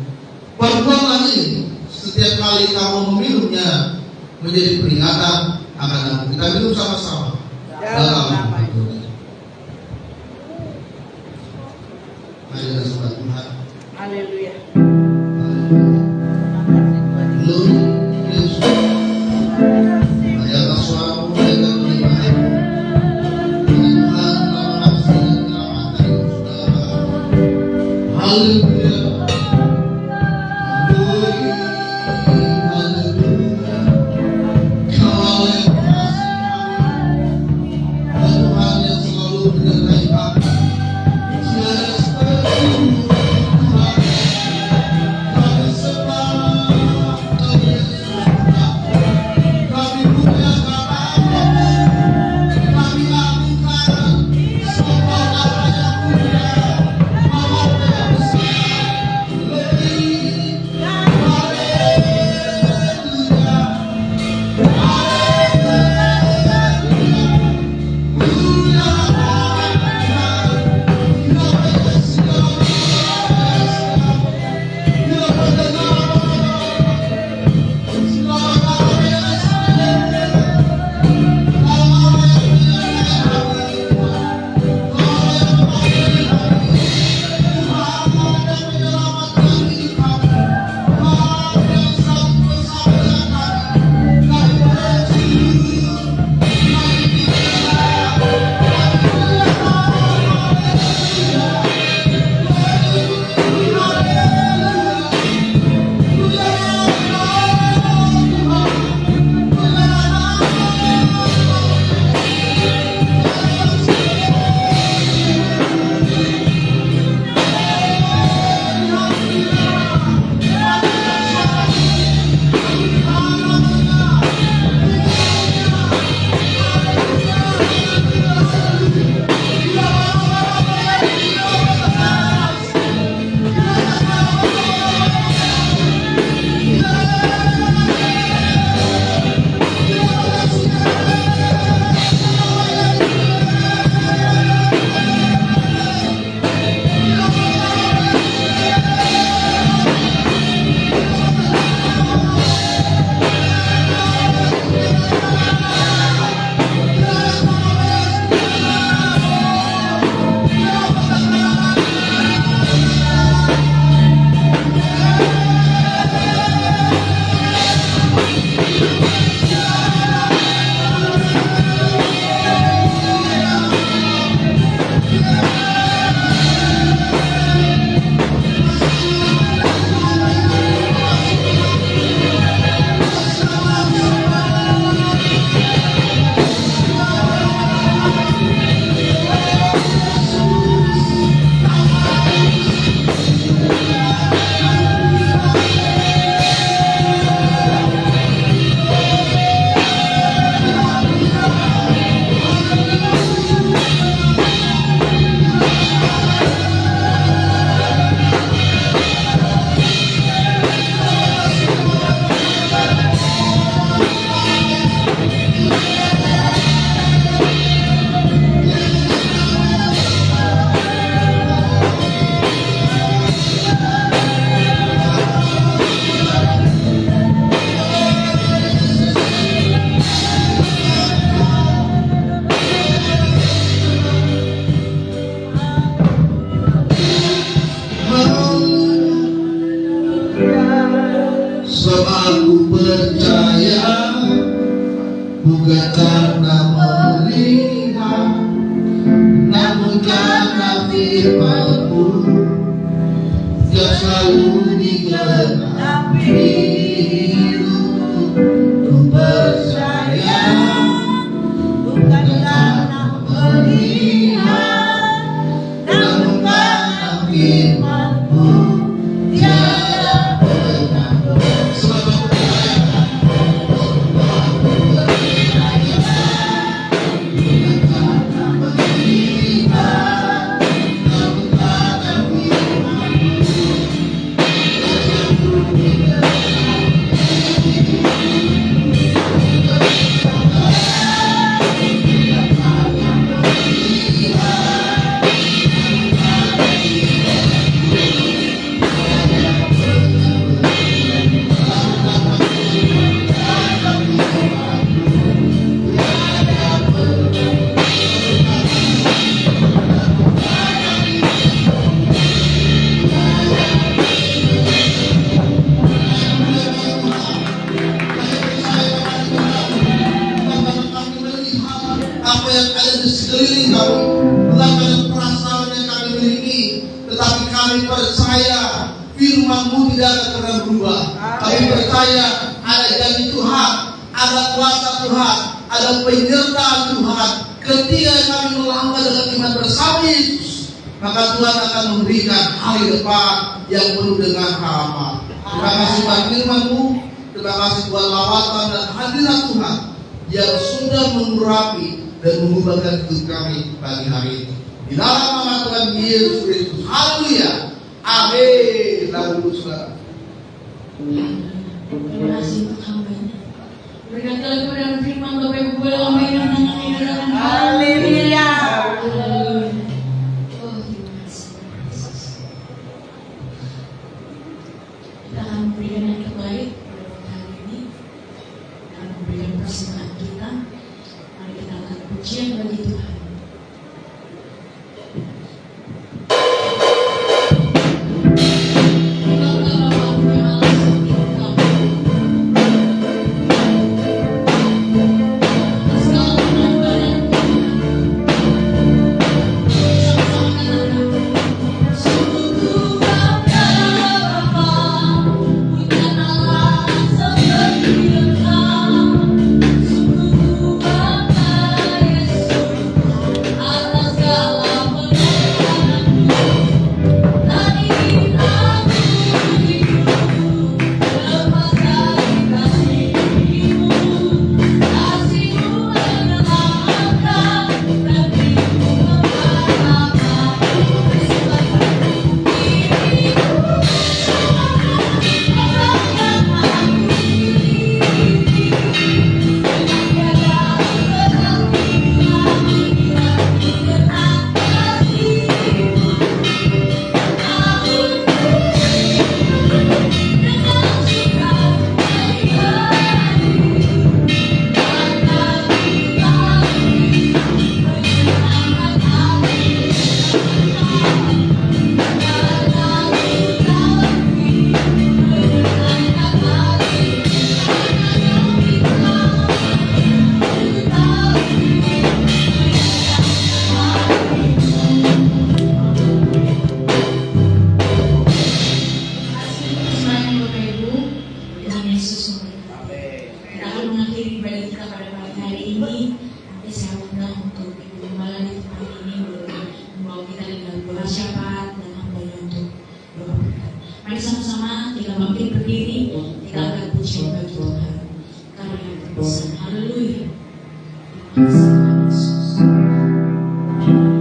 Perbuatlah ini setiap kali kamu meminumnya menjadi peringatan akan aku. Kita minum sama-sama dalam nama Tuhan. Mari kita sembah Tuhan. Haleluya. Glory Yesus. Mari atas suaramu naikkan penyembahan. Tuhan telah mengasihi dan menyelamatkan hidup saudara. Haleluya. Haleluya. Sebab aku percaya bukan karena melihat, namun karena firman-Mu yang selalu digenapi. Ku percaya bukan karena melihat, namun karena firman-Mu tiada pernah berhenti. Sebab aku apa yang ada di sekeliling kami, bukan dengan perasaan yang kami miliki, tetapi kami percaya firman-Mu tidak akan pernah berubah. Kami percaya ada janji Tuhan, ada kuasa Tuhan, ada penyertaan Tuhan. Ketika kami melangkah dengan iman bersama Yesus, maka Tuhan akan memberikan hari depan yang penuh dengan harapan. Terima kasih buat firman-Mu, terima kasih buat lawatan dan hadirat Tuhan yang sudah mengurapi dan mengubahkan hidup kami pagi hari ini. Di dalam nama Tuhan Yesus Kristus. Haleluya. Amin. Lalu saudara. Terima kasih untuk hamba-Nya. Berkatalah kepada firman Bapak Ibu boleh lambaikan tangannya di dalam Haleluya. Oh, terima kasih Yesus. Kita akan memberikan yang terbaik pada hari ini. Kita akan memberikan persembahan kita. Mari kita akan pujian bagi Tuhan. Mari sama-sama kita bangkit berdiri, kita akan puji bagi Tuhan karena yang terbesar. Haleluya. Terima kasih Tuhan Yesus. Haleluya.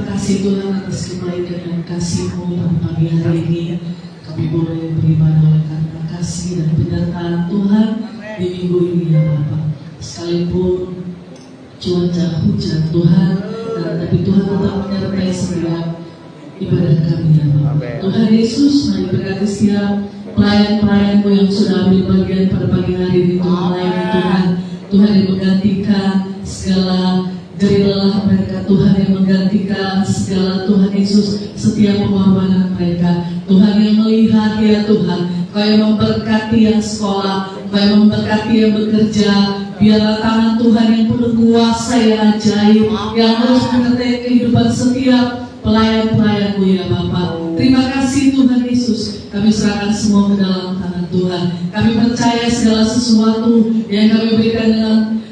kasih Tuhan atas kebaikan dan kasih-Mu pada pagi hari ini. Kami boleh beribadah oleh karena kasih dan penyertaan Tuhan di minggu ini ya Bapa. Sekalipun cuaca hujan Tuhan, tapi Tuhan tetap menyertai setiap ibadah kami ya Bapa. Tuhan Yesus, mari berkati setiap pelayan-pelayan-Mu yang sudah ambil bagian pada pagi hari ini untuk melayani Tuhan. Tuhan yang menggantikan segala jerih lelah mereka, Tuhan yang menggantikan segala Tuhan Yesus setiap pengorbanan mereka. Tuhan yang melihat ya Tuhan, Kau yang memberkati yang sekolah, Kau yang memberkati yang bekerja. Biarlah tangan Tuhan yang penuh kuasa yang ajaib yang terus menyertai kehidupan setiap pelayan-pelayan-Mu ya Bapa. Terima kasih Tuhan Yesus. Kami serahkan semua ke dalam tangan Tuhan. Kami percaya segala sesuatu yang kami berikan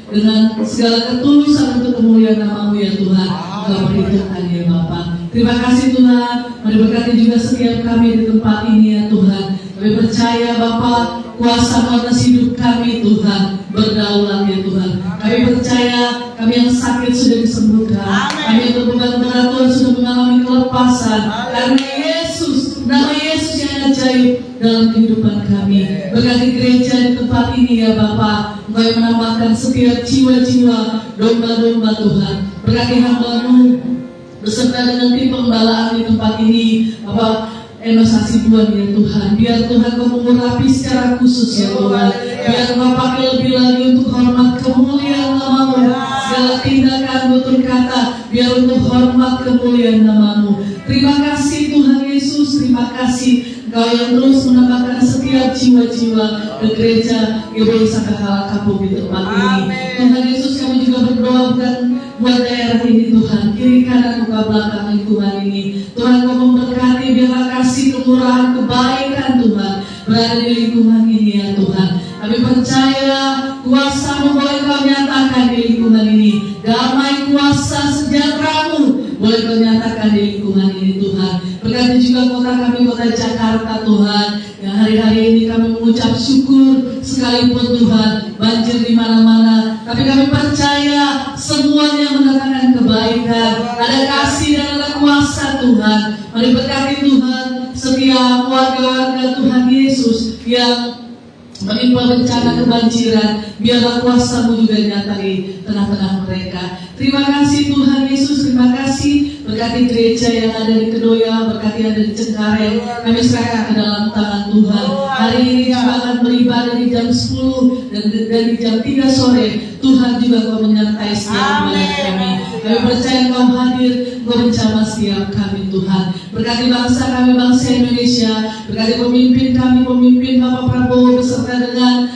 dengan segala ketulusan untuk kemuliaan nama-Mu ya Tuhan. Kau perhitungkan ya Bapa. Terima kasih Tuhan. Mari berkati juga setiap kami di tempat ini ya Tuhan. Kami percaya Bapa, kuasa-Mu atas hidup kami Tuhan berdaulat ya Tuhan. Kami percaya kami yang sakit sudah disembuhkan. Kami yang terbeban berat Tuhan sudah mengalami kelepasan. Karena Yesus, nama Yesus yang ajaib dalam kehidupan kami. Berkati gereja di tempat ini ya Bapa. Engkau yang menambahkan setiap jiwa-jiwa domba-domba Tuhan. Berkati hamba-Mu beserta dengan tim pembelaan di tempat ini Bapak. Enosasi Tuhan ya Tuhan. Biar Tuhan Kau mengurapi secara khusus ya Tuhan. Biar Kau pakai lebih lagi untuk hormat kemuliaan nama-Mu. Segala tindakan tutur kata biar untuk hormat kemuliaan nama-Mu. Terima kasih Tuhan Yesus. Terima kasih Kau yang terus menambahkan setiap jiwa-jiwa ke gereja GBI Sakakala Kapuk di tempat ini. Tuhan Yesus, kami juga berdoa buat daerah ini Tuhan. Kiri kanan muka belakang lingkungan ini. Tuhan Kau memberkati, biarlah kasih kemurahan kebaikan Tuhan berada di lingkungan ini ya Tuhan. Kami percaya kuasa-Mu boleh Kau nyatakan di lingkungan ini. Damai kuasa sejahtera-Mu boleh Kau nyatakan di lingkungan ini Tuhan. Berkati juga kota kami, kota Jakarta Tuhan. Yang hari-hari ini kami mengucap syukur sekalipun Tuhan banjir di mana-mana. Tapi kami percaya semuanya mendatangkan kebaikan. Ada kasih dan ada kuasa Tuhan. Mari berkati Tuhan setiap warga-warga Tuhan Yesus yang menimpa bencana kebanjiran. Biarlah kuasa-Mu juga nyata di tengah-tengah mereka. Terima kasih Tuhan Yesus. Terima kasih. Berkati gereja yang ada di Kedoya, berkati yang ada di Cengkareng. Kami serahkan ke dalam tangan Tuhan. Hari ini juga akan beribadah di jam 10 dan di jam 3 sore. Tuhan juga Kau menyertai setiap ibadah kami. Kami percaya Kau hadir, Kau bersama setiap kami Tuhan. Berkati bangsa kami, bangsa Indonesia. Berkati pemimpin kami, pemimpin Bapak Prabowo beserta dengan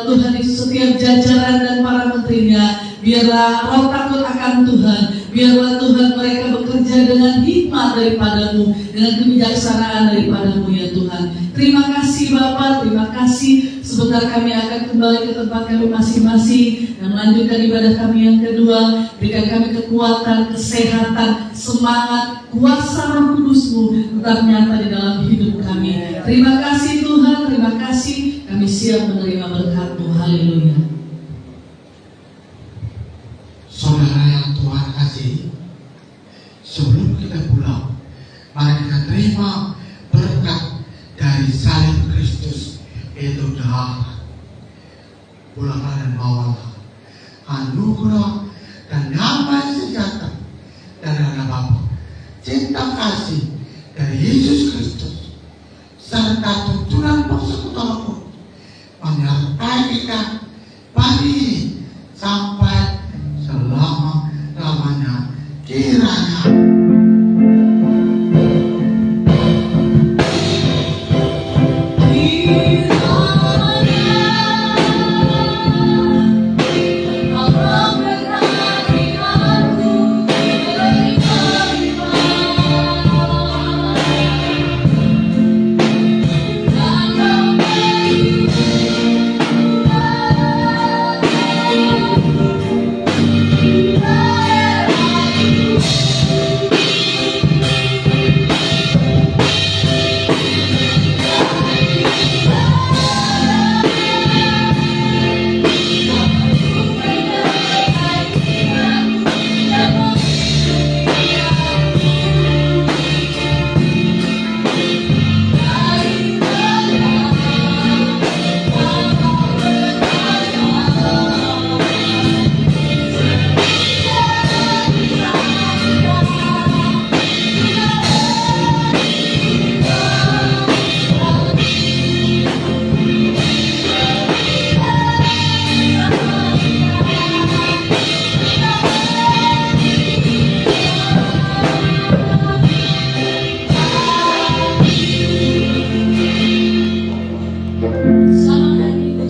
Tuhan Yesus setiap jajaran dan para menterinya. Biarlah roh takut akan Tuhan. Biarlah Tuhan mereka bekerja dengan hikmat daripada-Mu, dengan kebijaksanaan daripada-Mu ya Tuhan. Terima kasih Bapa, terima kasih. Sebentar kami akan kembali ke tempat kami masing-masing dan melanjutkan ibadah kami yang kedua. Berikan kami kekuatan, kesehatan, semangat, kuasa Roh Kudus-Mu tetap nyata di dalam hidup kami. Terima kasih Tuhan, terima kasih. Kami siap menerima berkat-Mu. Haleluya. Saudara yang Tuhan kasih, sebelum kita pulang, mari kita terima berkat dari salib Kristus, yaitu darah. Pulanglah dan bawalah anugerah dan damai sejahtera dari Allah Bapa, cinta kasih dari Yesus Kristus, serta Tuhan